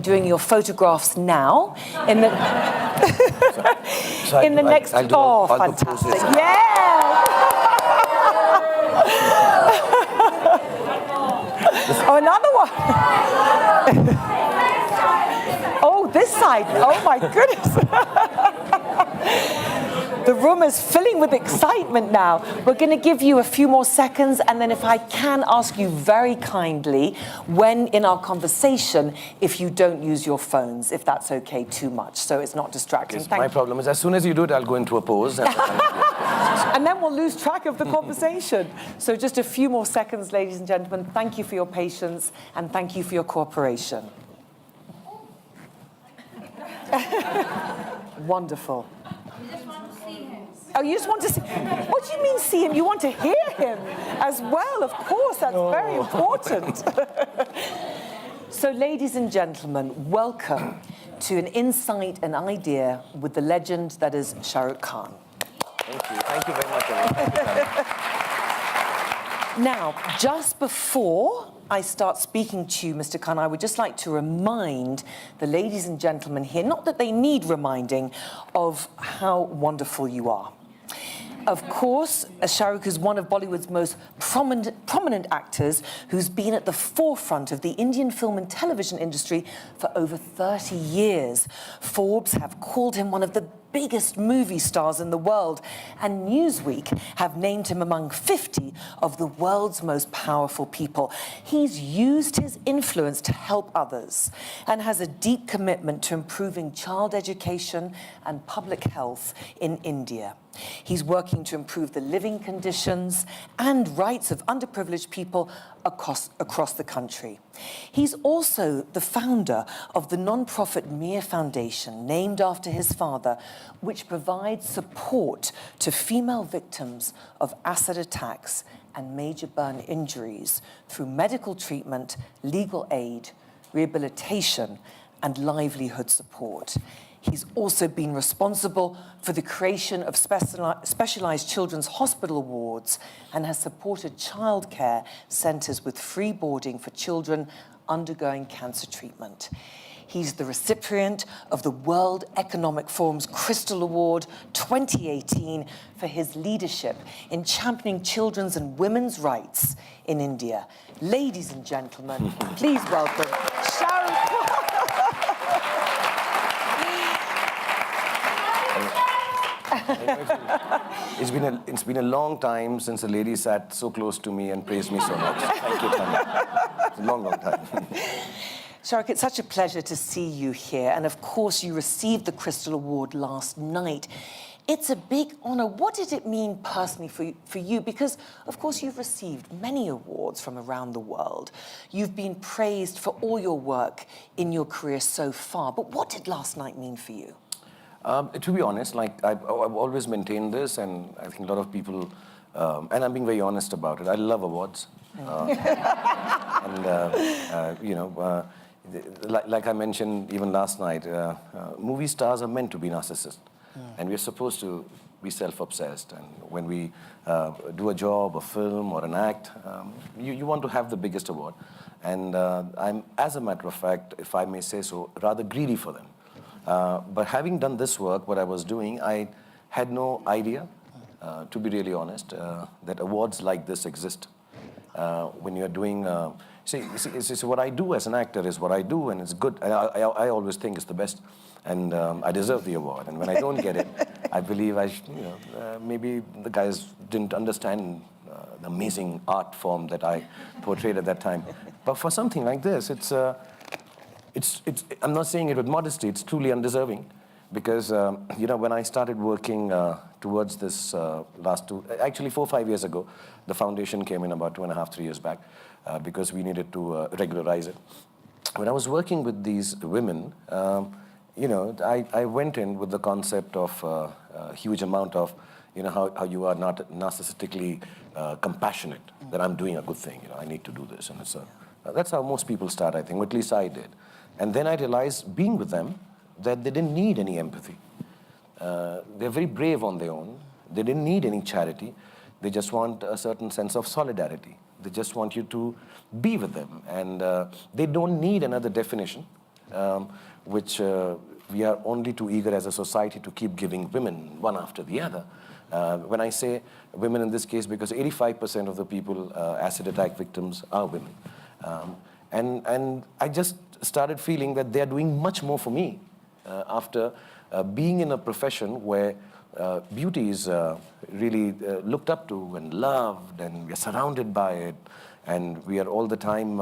doing your photographs now in the in the next. Oh, fantastic! Yeah. Oh, another one. Oh, this side. Oh my goodness. The room is filling with excitement now. We're going to give you a few more seconds, and then if I can ask you very kindly, when in our conversation, if you don't use your phones, if that's okay too much, so it's not distracting. Yes, my problem is as soon as you do it, I'll go into a pose. And then we'll lose track of the conversation. So just a few more seconds, ladies and gentlemen. Thank you for your patience, and thank you for your cooperation. Wonderful. Oh, you just want to see? What do you mean see him? You want to hear him as well, of course. That's very important. So, ladies and gentlemen, welcome to an insight and idea with the legend that is Shah Rukh Khan. Thank you. Thank you very much, everyone. Now, just before I start speaking to you, Mr. Khan, I would just like to remind the ladies and gentlemen here, not that they need reminding, of how wonderful you are. Of course, Shah Rukh is one of Bollywood's most prominent actors who's been at the forefront of the Indian film and television industry for over 30 years. Forbes have called him one of the biggest movie stars in the world, and Newsweek have named him among 50 of the world's most powerful people. He's used his influence to help others and has a deep commitment to improving child education and public health in India. He's working to improve the living conditions and rights of underprivileged people across the country. He's also the founder of the non-profit Mir Foundation, named after his father, which provides support to female victims of acid attacks and major burn injuries through medical treatment, legal aid, rehabilitation, and livelihood support. He's also been responsible for the creation of specialized children's hospital wards and has supported childcare centers with free boarding for children undergoing cancer treatment. He's the recipient of the World Economic Forum's Crystal Award 2018 for his leadership in championing children's and women's rights in India. Ladies and gentlemen, please welcome Shah Rukh Khan. It's been a long time since a lady sat so close to me and praised me so much. Thank you, Tanya. It's a long, long time. Shah Rukh, it's such a pleasure to see you here. And of course, you received the Crystal Award last night. It's a big honor. What did it mean personally for you? Because, of course, you've received many awards from around the world. You've been praised for all your work in your career so far. But what did last night mean for you? To be honest, like I've always maintained this, and I think a lot of people, and I'm being very honest about it. I love awards, like I mentioned even last night, movie stars are meant to be narcissists, and we're supposed to be self-obsessed. And when we do a job, a film, or an act, you want to have the biggest award. And I'm, as a matter of fact, if I may say so, rather greedy for them. But having done this work, what I was doing, I had no idea, to be really honest, that awards like this exist. When you're doing, see, what I do as an actor is what I do, and it's good. I always think it's the best, and I deserve the award. And when I don't get it, I believe maybe the guys didn't understand the amazing art form that I portrayed at that time. But for something like this, I'm not saying it with modesty, it's truly undeserving. Because, when I started working towards this actually 4 or 5 years ago, the foundation came in about 2.5, 3 years back, because we needed to regularize it. When I was working with these women, I went in with the concept of a huge amount of, how you are not narcissistically compassionate, that I'm doing a good thing, I need to do this. And that's how most people start, I think, or at least I did. And then I realized, being with them, that they didn't need any empathy. They're very brave on their own. They didn't need any charity. They just want a certain sense of solidarity. They just want you to be with them. And they don't need another definition. which we are only too eager as a society to keep giving women one after the other. When I say women in this case, because 85% of the people, acid attack victims, are women. And I just started feeling that they're doing much more for me after being in a profession where beauty is really looked up to and loved, and we are surrounded by it, and we are all the time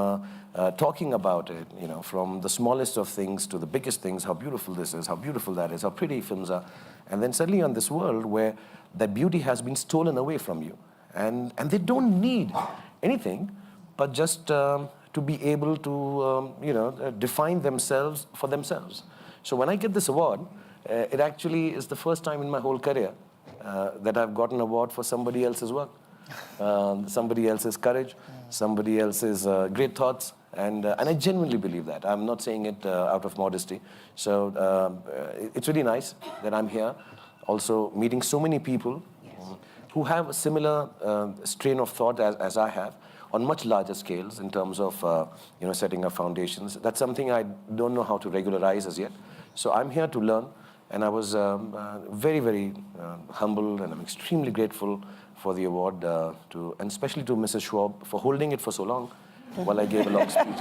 talking about it, you know, from the smallest of things to the biggest things, how beautiful this is, how beautiful that is, how pretty films are. And then suddenly on this world where that beauty has been stolen away from you, and they don't need anything but just to be able to, define themselves for themselves. So when I get this award, it actually is the first time in my whole career that I've gotten an award for somebody else's work, somebody else's courage, somebody else's great thoughts, and I genuinely believe that. I'm not saying it out of modesty. So it's really nice that I'm here, also meeting so many people who have a similar strain of thought as I have, on much larger scales in terms of setting up foundations. That's something I don't know how to regularize as yet. So I'm here to learn, and I was very, very humbled, and I'm extremely grateful for the award, and especially to Mrs. Schwab for holding it for so long while I gave a long speech.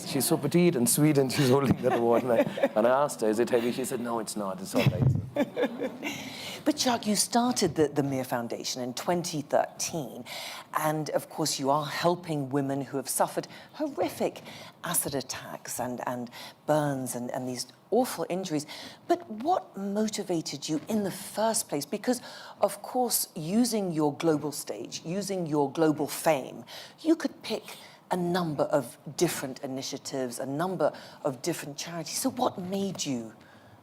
She's so petite and sweet, and she's holding that award. And I asked her, is it heavy? She said, no, it's not. It's all right. But Jacques, you started the Mir Foundation in 2013, and of course you are helping women who have suffered horrific acid attacks and burns and these awful injuries. But what motivated you in the first place? Because of course, using your global stage, using your global fame, you could pick a number of different initiatives, a number of different charities. So what made you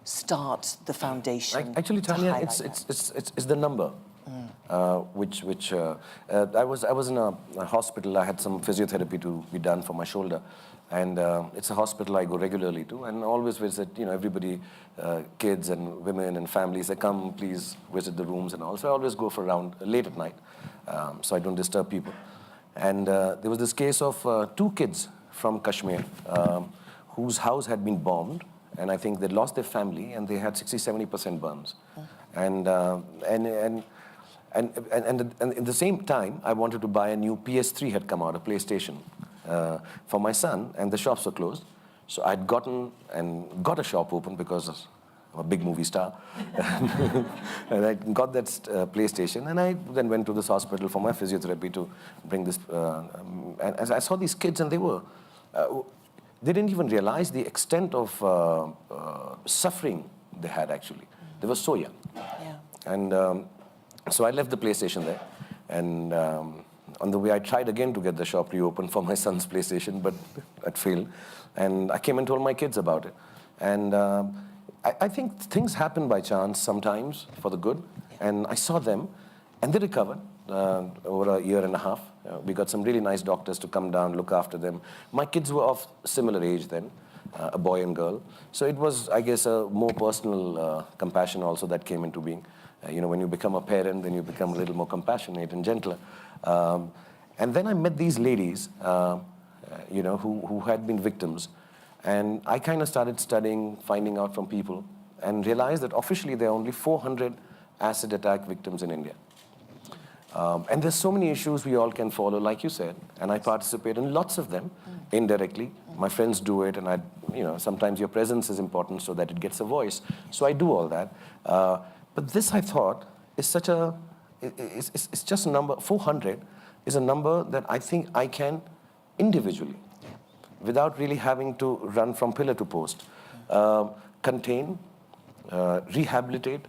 start the foundation? Actually, Tanya, it's the number. I was in a hospital. I had some physiotherapy to be done for my shoulder, and it's a hospital I go regularly to, and always visit. Everybody, kids and women and families. They come, please visit the rooms and all. So I always go for a round late at night, so I don't disturb people. And there was this case of 2 kids from Kashmir whose house had been bombed, and I think they lost their family, and they had 60-70% burns. And in the same time, I wanted to buy a new PS3 had come out, a PlayStation, for my son, and the shops were closed. So I'd got a shop open because I'm a big movie star. And I got that PlayStation, and I then went to this hospital for my physiotherapy to bring this. And as I saw these kids, and they didn't even realize the extent of suffering they had, actually. They were so young. Yeah. And so I left the PlayStation there, and on the way I tried again to get the shop reopened for my son's PlayStation, but it failed. And I came and told my kids about it. And I think things happen by chance sometimes for the good. And I saw them, and they recovered over a year and a half. We got some really nice doctors to come down, look after them. My kids were of similar age then, a boy and girl. So it was, I guess, a more personal compassion also that came into being. When you become a parent, then you become a little more compassionate and gentler. And then I met these ladies, who had been victims. And I kind of started studying, finding out from people, and realized that officially there are only 400 acid attack victims in India. And there's so many issues we all can follow, like you said, and I participate in lots of them indirectly. My friends do it, and sometimes your presence is important so that it gets a voice. So I do all that. But this, I thought, is it's just a number. 400 is a number that I think I can individually, without really having to run from pillar to post, contain, rehabilitate,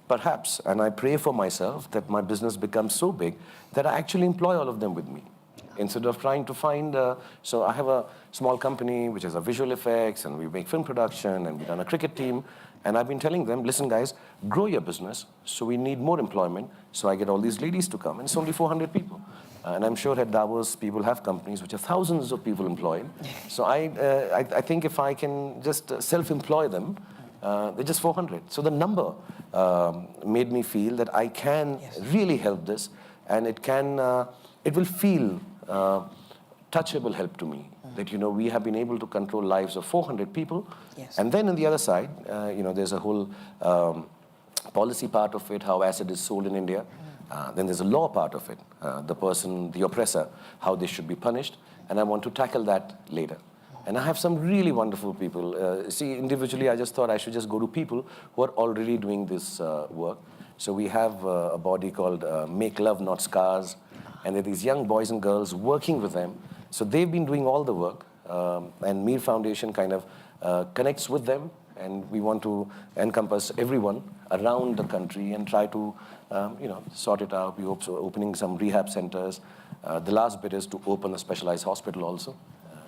perhaps, and I pray for myself that my business becomes so big that I actually employ all of them with me. Instead of trying to find, so I have a small company which has a visual effects, and we make film production, and we run a cricket team, and I've been telling them, listen guys, grow your business, so we need more employment, so I get all these ladies to come, and it's only 400 people. And I'm sure at Davos, people have companies which have thousands of people employed. So I think if I can just self-employ them, they're just 400. So the number made me feel that I can really help this, and it will feel touchable help to me. that, we have been able to control lives of 400 people. Yes. And then on the other side, there's a whole policy part of it, how acid is sold in India. Then there's a law part of it, the oppressor, how they should be punished. And I want to tackle that later. And I have some really wonderful people. See, individually, I just thought I should just go to people who are already doing this work. So we have a body called Make Love, Not Scars. And there are these young boys and girls working with them. So they've been doing all the work. And Mir Foundation kind of connects with them. And we want to encompass everyone around the country and try to, sort it out. We hope so, opening some rehab centers. The last bit is to open a specialized hospital also.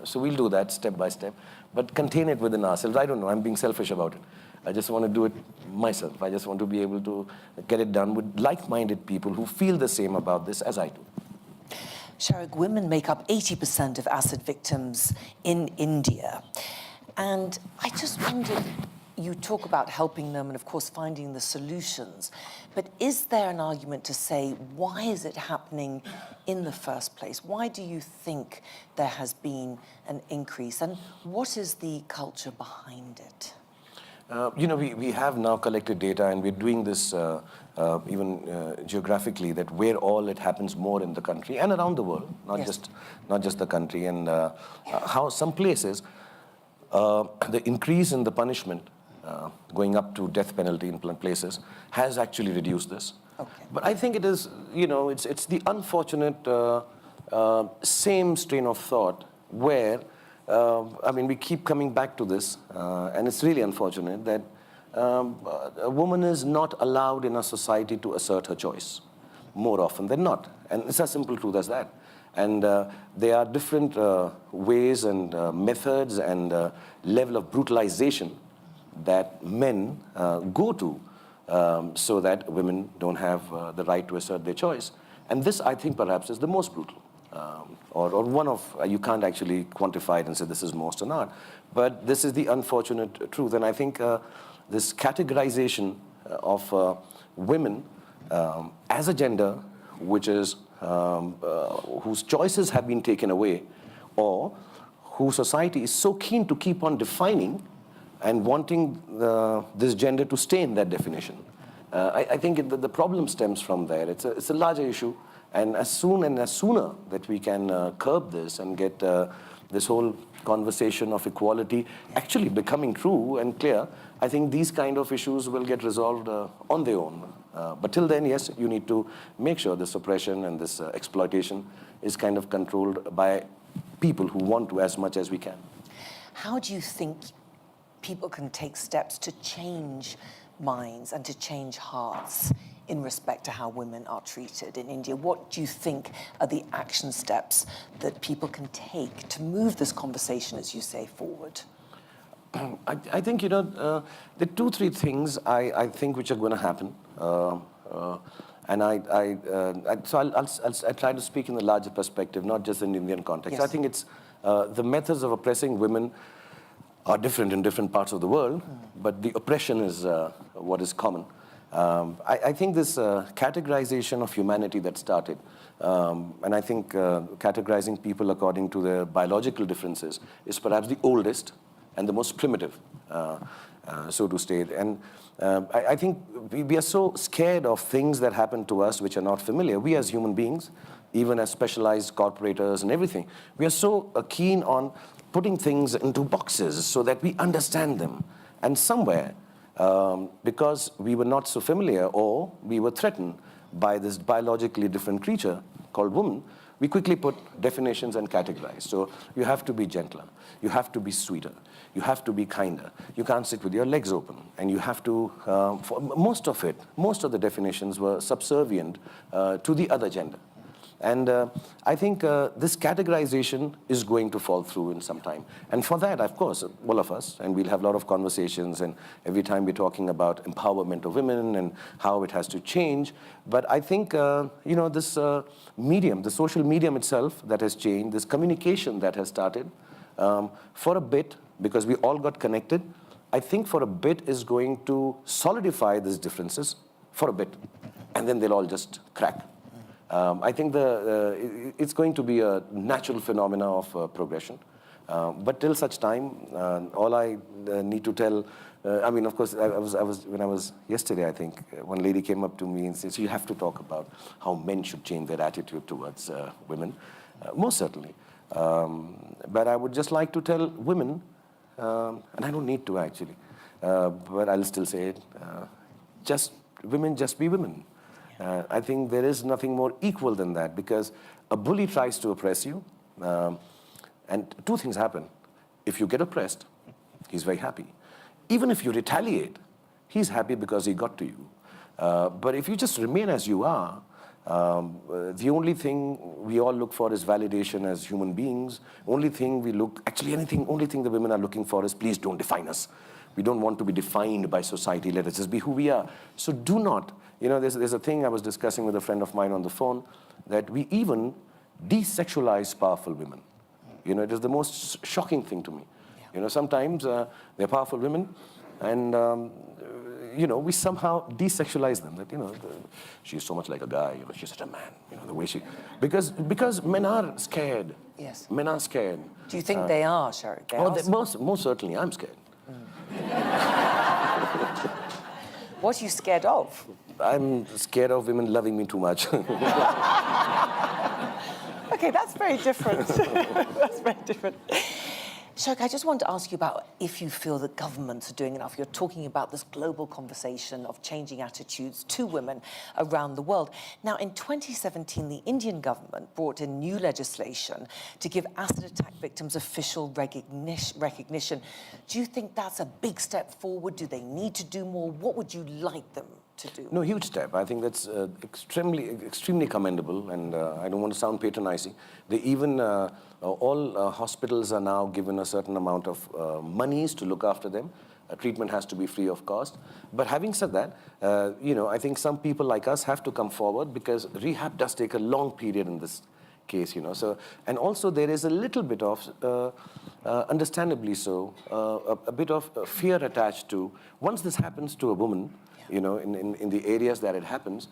So we'll do that step by step, but contain it within ourselves. I don't know, I'm being selfish about it. I just want to do it myself. I just want to be able to get it done with like-minded people who feel the same about this as I do. SHAH, women make up 80% of acid victims in India. And I just wondered, you talk about helping them and, of course, finding the solutions. But is there an argument to say, why is it happening in the first place? Why do you think there has been an increase? And what is the culture behind it? We have now collected data, and we're doing this even geographically, that where all it happens more in the country and around the world, not just the country, and how some places, the increase in the punishment going up to death penalty in places has actually reduced this. Okay. But I think it is, it's the unfortunate same strain of thought where, we keep coming back to this, and it's really unfortunate that a woman is not allowed in a society to assert her choice more often than not. And it's as simple truth as that. And there are different ways and methods and level of brutalization that men go to so that women don't have the right to assert their choice. And this, I think, perhaps is the most brutal. Or one of, you can't actually quantify it and say this is most or not, but this is the unfortunate truth. And I think this categorization of women as a gender, which is whose choices have been taken away, or whose society is so keen to keep on defining and wanting this gender to stay in that definition. I think the problem stems from there. It's a larger issue, and as sooner that we can curb this and get this whole conversation of equality actually becoming true and clear, I think these kind of issues will get resolved on their own. But till then, yes, you need to make sure this oppression and this exploitation is kind of controlled by people who want to as much as we can. How do you think people can take steps to change minds and to change hearts in respect to how women are treated in India? What do you think are the action steps that people can take to move this conversation, as you say, forward? I think, there are 2-3 things I think which are going to happen. And so I'll try to speak in the larger perspective, not just in the Indian context. Yes. I think it's the methods of oppressing women are different in different parts of the world, but the oppression is what is common. I think this categorization of humanity that started, and I think categorizing people according to their biological differences is perhaps the oldest and the most primitive, so to state. And I think we are so scared of things that happen to us which are not familiar. We as human beings, even as specialized corporators and everything, we are so keen on putting things into boxes so that we understand them. And somewhere, because we were not so familiar or we were threatened by this biologically different creature called woman, we quickly put definitions and categorize. So you have to be gentler, you have to be sweeter, you have to be kinder, you can't sit with your legs open, and you have to, for most of the definitions were subservient to the other gender. And I think this categorization is going to fall through in some time. And for that, of course, all of us, and we'll have a lot of conversations, and every time we're talking about empowerment of women and how it has to change. But I think, this medium, the social medium itself that has changed, this communication that has started, for a bit, because we all got connected, I think for a bit is going to solidify these differences for a bit, and then they'll all just crack. I think it's going to be a natural phenomena of progression. But till such time, all I need to tell, I mean, of course, when I was yesterday, I think, one lady came up to me and said, so you have to talk about how men should change their attitude towards women. Most certainly. But I would just like to tell women, and I don't need to actually, but I'll still say it, women just be women. I think there is nothing more equal than that, because a bully tries to oppress you, and two things happen. If you get oppressed, he's very happy. Even if you retaliate, he's happy because he got to you. But if you just remain as you are, the only thing we all look for is validation as human beings. Only thing only thing the women are looking for is, please don't define us. We don't want to be defined by society. Let us just be who we are. So do not, there's a thing I was discussing with a friend of mine on the phone, that we even desexualize powerful women. It is the most shocking thing to me. Sometimes they're powerful women, and we somehow desexualize them. That she's so much like a guy. She's such a man. The way she, because men are scared. Yes. Men are scared. Do you think they are, Shahrukh? Most certainly, I'm scared. What are you scared of? I'm scared of women loving me too much. Okay, that's very different. That's very different. Shahrukh, I just want to ask you about if you feel that governments are doing enough. You're talking about this global conversation of changing attitudes to women around the world. Now, in 2017, the Indian government brought in new legislation to give acid attack victims official recognition. Do you think that's a big step forward? Do they need to do more? What would you like them to do? No, huge step. I think that's extremely commendable, and I don't want to sound patronizing. They even, all hospitals are now given a certain amount of monies to look after them. Treatment has to be free of cost. But having said that, I think some people like us have to come forward, because rehab does take a long period in this case, So, and also there is a little bit of, understandably so, a bit of fear attached to, once this happens to a woman, in the areas that it happens,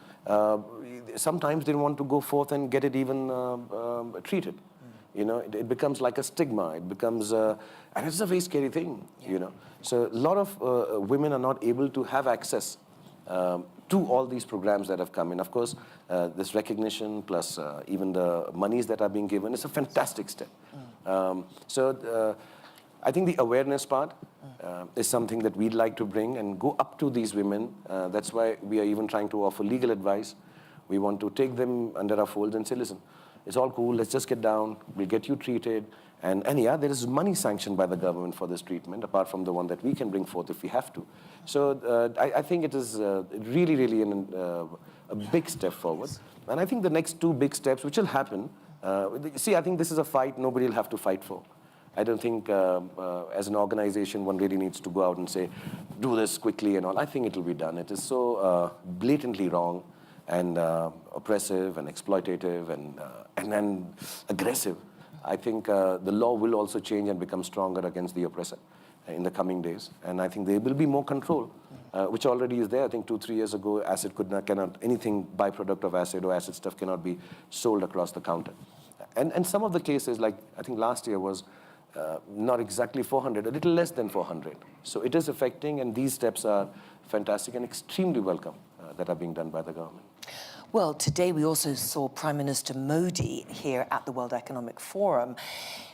sometimes they want to go forth and get it even treated. It becomes like a stigma. It becomes, and it's a very scary thing, So a lot of women are not able to have access to all these programs that have come in. Of course, this recognition plus even the monies that are being given is a fantastic step. So I think the awareness part is something that we'd like to bring and go up to these women. That's why we are even trying to offer legal advice. We want to take them under our fold and say, listen, it's all cool, let's just get down, we'll get you treated. And yeah, there is money sanctioned by the government for this treatment, apart from the one that we can bring forth if we have to. So I think it is really a big step forward. And I think the next two big steps, which will happen, see, I think this is a fight nobody will have to fight for. I don't think as an organization one really needs to go out and say, do this quickly and all. I think it will be done. It is so blatantly wrong and oppressive and exploitative and aggressive. I think the law will also change and become stronger against the oppressor in the coming days. And I think there will be more control, which already is there. I think 2-3 years ago, acid cannot, anything byproduct of acid or acid stuff cannot be sold across the counter. And some of the cases, like I think last year was not exactly 400, a little less than 400. So it is affecting, and these steps are fantastic and extremely welcome that are being done by the government. Well, today we also saw Prime Minister Modi here at the World Economic Forum.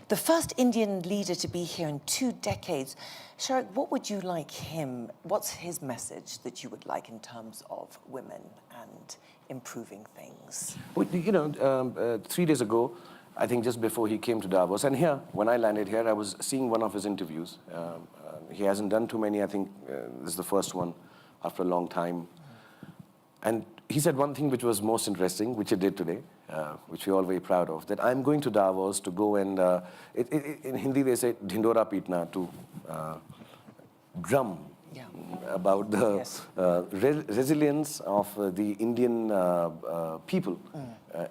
The first Indian leader to be here in 2 decades. Shahrukh, what would you like what's his message that you would like in terms of women and improving things? Well, 3 days ago, I think just before he came to Davos, and here, when I landed here, I was seeing one of his interviews. He hasn't done too many. I think this is the first one after a long time. And he said one thing which was most interesting, which he did today, which we're all very proud of, that I'm going to Davos to go and, in Hindi they say, dhindora pitna, to drum about the resilience of the Indian people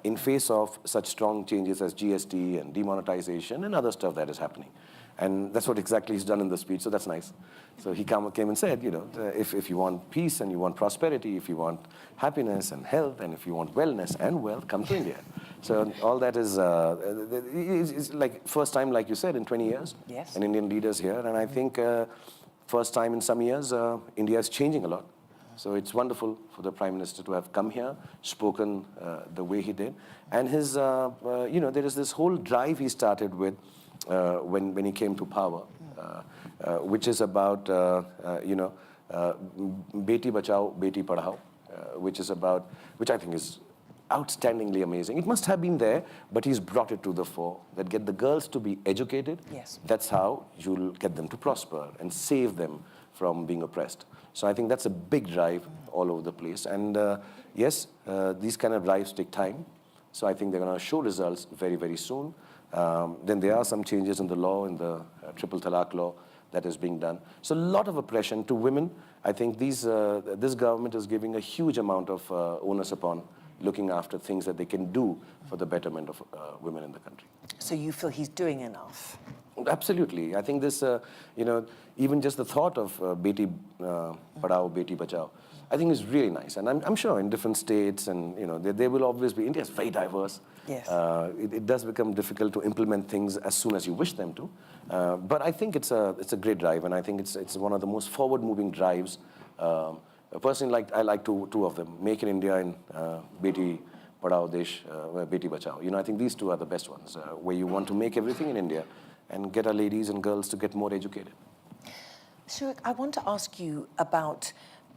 in face of such strong changes as GST and demonetization and other stuff that is happening. And that's what exactly he's done in the speech, so that's nice. So he came and said, if you want peace and you want prosperity, if you want happiness and health, and if you want wellness and wealth, come to India. So all that is it's like first time, like you said, in 20 years. Yes. An Indian leader's here, and I think first time in some years, India is changing a lot. So it's wonderful for the Prime Minister to have come here, spoken the way he did. And his, there is this whole drive he started with when he came to power, which is about, Beti Bachao, Beti Padhao, which I think is outstandingly amazing. It must have been there, but he's brought it to the fore, that get the girls to be educated. Yes. That's how you'll get them to prosper and save them from being oppressed. So I think that's a big drive all over the place. And yes, these kind of drives take time. So I think they're going to show results very, very soon. Then there are some changes in the law, in the triple talaq law that is being done. So a lot of oppression to women. I think this government is giving a huge amount of onus upon looking after things that they can do for the betterment of women in the country. So you feel he's doing enough? Absolutely. I think this, even just the thought of Beti Padhao, Beti Bachao, I think is really nice. And I'm sure in different states, and there will always be, India is very diverse. Yes. It does become difficult to implement things as soon as you wish them to. But I think it's a great drive, and I think it's one of the most forward-moving drives. Personally, I like two of them, Make in India and Beti Padhao Desh, Beti Bachao. I think these two are the best ones, where you want to make everything in India and get our ladies and girls to get more educated. Shuruk, I want to ask you about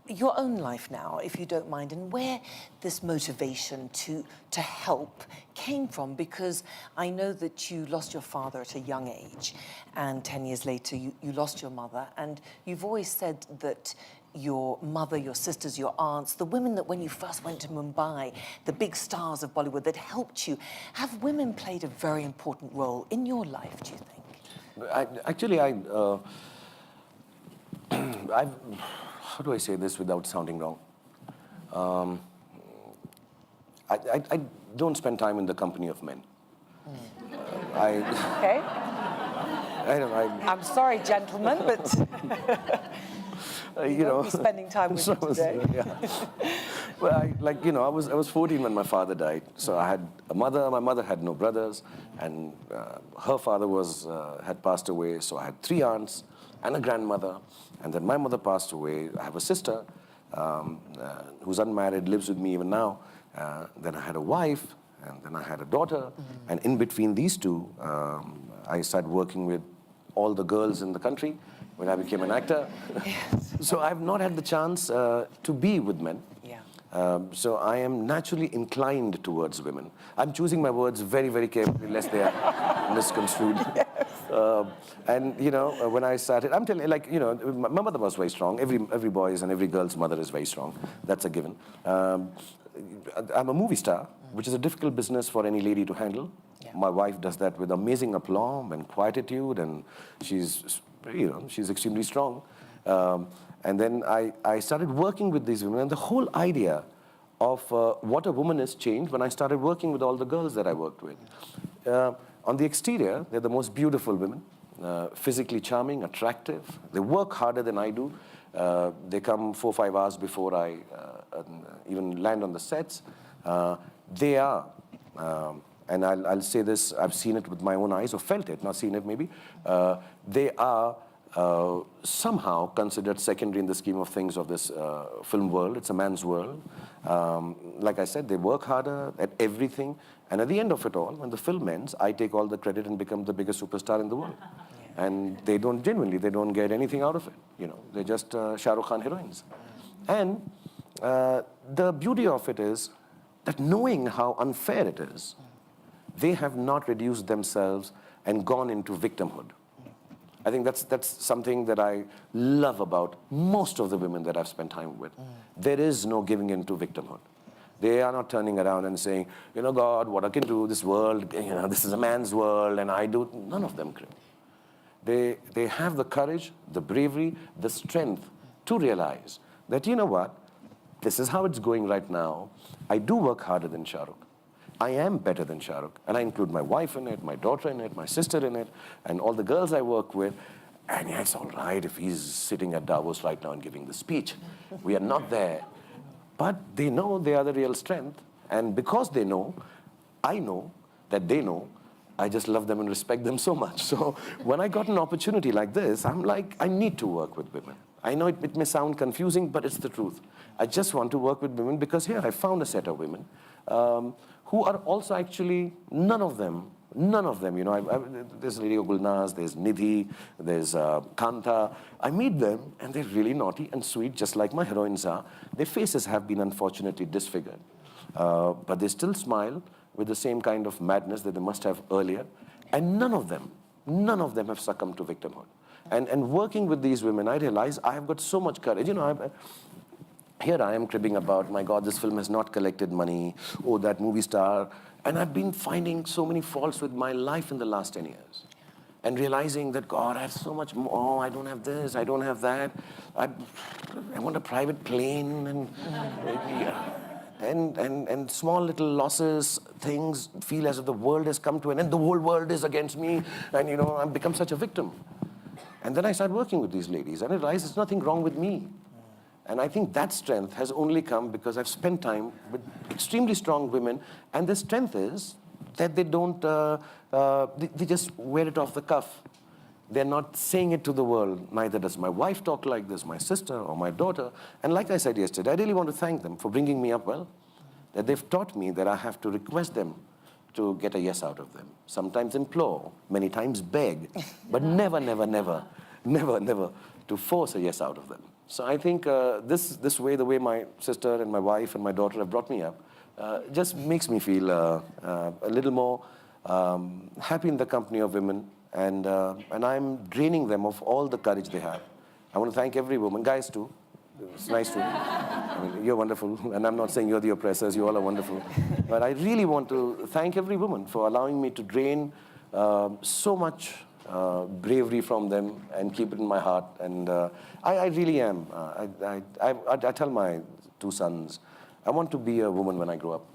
your own life now, if you don't mind, and where this motivation to help came from, because I know that you lost your father at a young age, and 10 years later you lost your mother, and you've always said that your mother, your sisters, your aunts, the women that when you first went to Mumbai, the big stars of Bollywood that helped you, have women played a very important role in your life, do you think? How do I say this without sounding wrong? I don't spend time in the company of men. Okay. I'm sorry, gentlemen, but you won't be spending time with me today. Well, I was 14 when my father died. So I had a mother. My mother had no brothers, and her father had passed away. So I had 3 aunts and a grandmother. And then my mother passed away. I have a sister who's unmarried, lives with me even now. Then I had a wife, and then I had a daughter. And in between these two, I started working with all the girls in the country when I became an actor. Yes. So I've not had the chance to be with men. Yeah. So I am naturally inclined towards women. I'm choosing my words very, very carefully, lest they are misconstrued. Yes. And when I started, I'm telling you, my mother was very strong. Every boy's and every girl's mother is very strong. That's a given. I'm a movie star, which is a difficult business for any lady to handle. Yeah. My wife does that with amazing aplomb and quietude, and she's extremely strong. And then I started working with these women, and the whole idea of what a woman has changed when I started working with all the girls that I worked with. On the exterior, they're the most beautiful women, physically charming, attractive. They work harder than I do. They come 4 or 5 hours before I even land on the sets. They are, and I'll say this, I've seen it with my own eyes, or felt it, not seen it maybe. They are somehow considered secondary in the scheme of things of this film world. It's a man's world. Like I said, they work harder at everything. And at the end of it all, when the film ends, I take all the credit and become the biggest superstar in the world. Yeah. And they don't get anything out of it. They're just Shah Rukh Khan heroines. And the beauty of it is that knowing how unfair it is, they have not reduced themselves and gone into victimhood. I think that's something that I love about most of the women that I've spent time with. There is no giving in to victimhood. They are not turning around and saying, God, what I can do, this world, this is a man's world, and I do. None of them crave. They have the courage, the bravery, the strength to realize that, what, this is how it's going right now. I do work harder than Shah Rukh. I am better than Shah Rukh, and I include my wife in it, my daughter in it, my sister in it, and all the girls I work with. And yeah, it's all right if he's sitting at Davos right now and giving the speech. We are not there. But they know they are the real strength, and because they know, I know that they know. I just love them and respect them so much. So when I got an opportunity like this, I'm like, I need to work with women. I know it may sound confusing, but it's the truth. I just want to work with women because here I found a set of women who are also actually, none of them, you know, there's Lady Gulnaz, there's Nidhi, there's Kanta. I meet them and they're really naughty and sweet, just like my heroines are. Their faces have been unfortunately disfigured, but they still smile with the same kind of madness that they must have earlier. And none of them have succumbed to victimhood. And working with these women, I realize I have got so much courage. You know, here I am cribbing about, my God, this film has not collected money, oh, that movie star. And I've been finding so many faults with my life in the last 10 years. And realizing that, God, I have so much more, oh, I don't have this, I don't have that. I want a private plane and small little losses, things feel as if the world has come to an end, the whole world is against me, and you know, I've become such a victim. And then I started working with these ladies, and I realized there's nothing wrong with me. And I think that strength has only come because I've spent time with extremely strong women, and the strength is that they don't, they just wear it off the cuff. They're not saying it to the world. Neither does my wife talk like this, my sister or my daughter. And like I said yesterday, I really want to thank them for bringing me up well. That they've taught me that I have to request them to get a yes out of them. Sometimes implore, many times beg, but never to force a yes out of them. So I think this way, the way my sister and my wife and my daughter have brought me up, just makes me feel a little more happy in the company of women. And I'm draining them of all the courage they have. I want to thank every woman, guys too. It's nice to, I mean, you're wonderful, and I'm not saying you're the oppressors, you all are wonderful. But I really want to thank every woman for allowing me to drain so much bravery from them and keep it in my heart. And I really am. I tell my two sons, I want to be a woman when I grow up.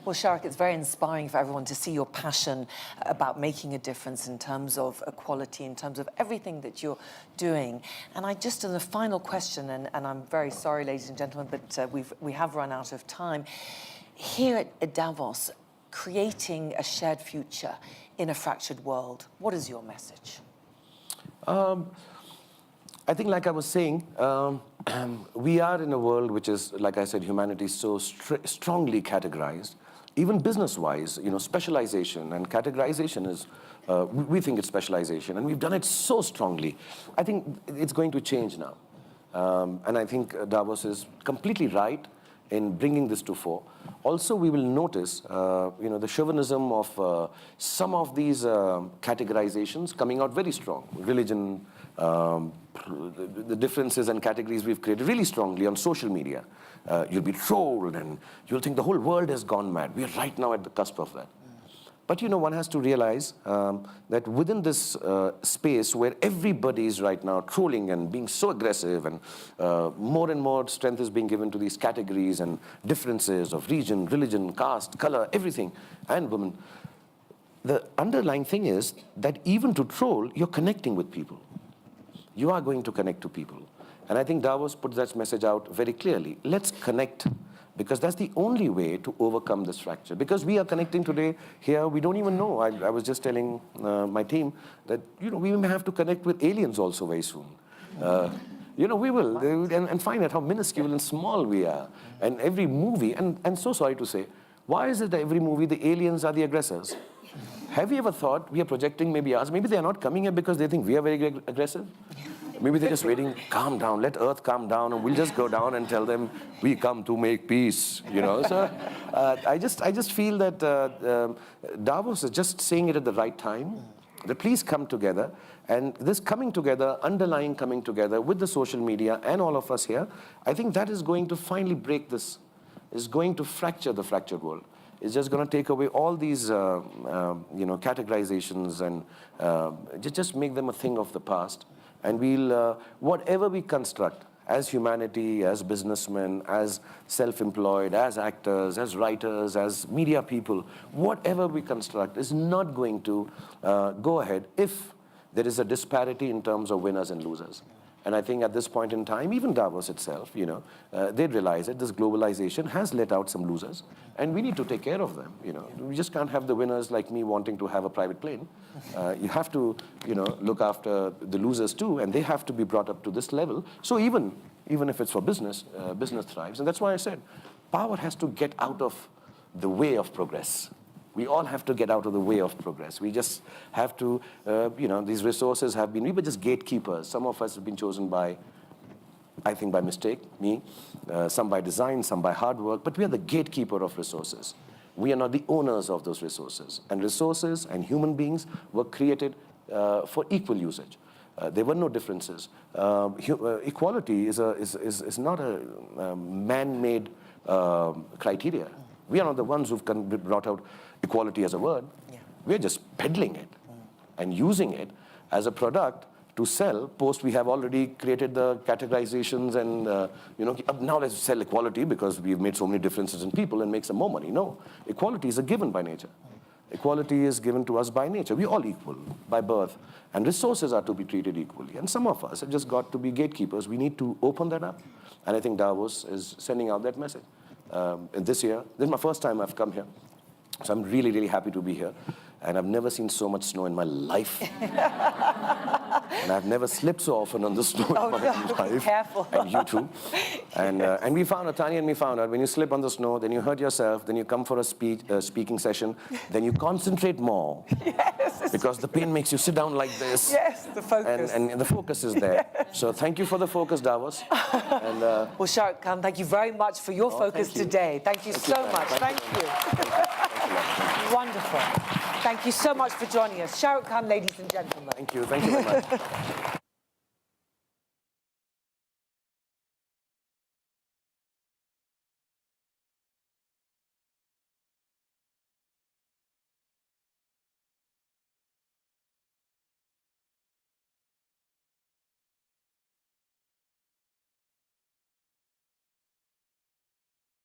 Well, Shahrukh, it's very inspiring for everyone to see your passion about making a difference in terms of equality, in terms of everything that you're doing. And I just, as a final question, and I'm very sorry, ladies and gentlemen, but we have run out of time. Here at Davos, creating a shared future in a fractured world, what is your message? I think, like I was saying, we are in a world which is, like I said, humanity is so strongly categorized. Even business-wise, you know, specialization and categorization is, we think it's specialization, and we've done it so strongly. I think it's going to change now. And I think Davos is completely right in bringing this to fore. Also, we will notice, you know, the chauvinism of some of these categorizations coming out very strong. Religion, the differences and categories we've created really strongly on social media. You'll be trolled and you'll think the whole world has gone mad. We're right now at the cusp of that. But you know, one has to realize that within this space where everybody is right now trolling and being so aggressive, and more strength is being given to these categories and differences of region, religion, caste, color, everything, and women, the underlying thing is that even to troll, you're connecting with people. You are going to connect to people. And I think Davos puts that message out very clearly. Let's connect, because that's the only way to overcome this fracture. Because we are connecting today here, we don't even know. I was just telling my team that, you know, we may have to connect with aliens also very soon. You know, we will, and find out how minuscule and small we are. And every movie, and so sorry to say, why is it that every movie the aliens are the aggressors? Have you ever thought we are projecting maybe us? Maybe they are not coming here because they think we are very aggressive. Maybe they're just waiting, calm down, let Earth calm down, and we'll just go down and tell them, we come to make peace, you know. So I just feel that Davos is just saying it at the right time, that please come together. And this coming together, underlying coming together with the social media and all of us here, I think that is going to finally break this, is going to fracture the fractured world. It's just going to take away all these, you know, categorizations and just make them a thing of the past. And we'll, whatever we construct as humanity, as businessmen, as self-employed, as actors, as writers, as media people, whatever we construct is not going to go ahead if there is a disparity in terms of winners and losers. And I think at this point in time, even Davos itself, you know, they realize that this globalization has let out some losers, and we need to take care of them. You know, we just can't have the winners like me wanting to have a private plane. You have to, you know, look after the losers too, and they have to be brought up to this level. So even if it's for business, business thrives, and that's why I said, power has to get out of the way of progress. We all have to get out of the way of progress. We just have to, you know, these resources have been, we were just gatekeepers. Some of us have been chosen by, I think by mistake, me, some by design, some by hard work, but we are the gatekeeper of resources. We are not the owners of those resources. And resources and human beings were created for equal usage. There were no differences. Equality is not a man-made criteria. We are not the ones who've brought out equality as a word. Yeah. We're just peddling it and using it as a product to sell. Post, we have already created the categorizations and, you know, now let's sell equality because we've made so many differences in people and make some more money. No, equality is a given by nature. Equality is given to us by nature. We're all equal by birth, and resources are to be treated equally. And some of us have just got to be gatekeepers. We need to open that up. And I think Davos is sending out that message. This year, this is my first time I've come here. So I'm really, really happy to be here. And I've never seen so much snow in my life. And I've never slipped so often on the snow in my life. Careful. And you too. And we found out, Tanya and me found out, when you slip on the snow, then you hurt yourself, then you come for a speaking session, then you concentrate more. Yes. Because the pain makes you sit down like this. Yes, the focus. And the focus is there. Yes. So thank you for the focus, Davos. And, well, Shah Rukh Khan, thank you very much for your focus today. Thank you so much. Thank you. Wonderful. Thank you so much for joining us. Shah Rukh Khan, ladies and gentlemen. Thank you very much.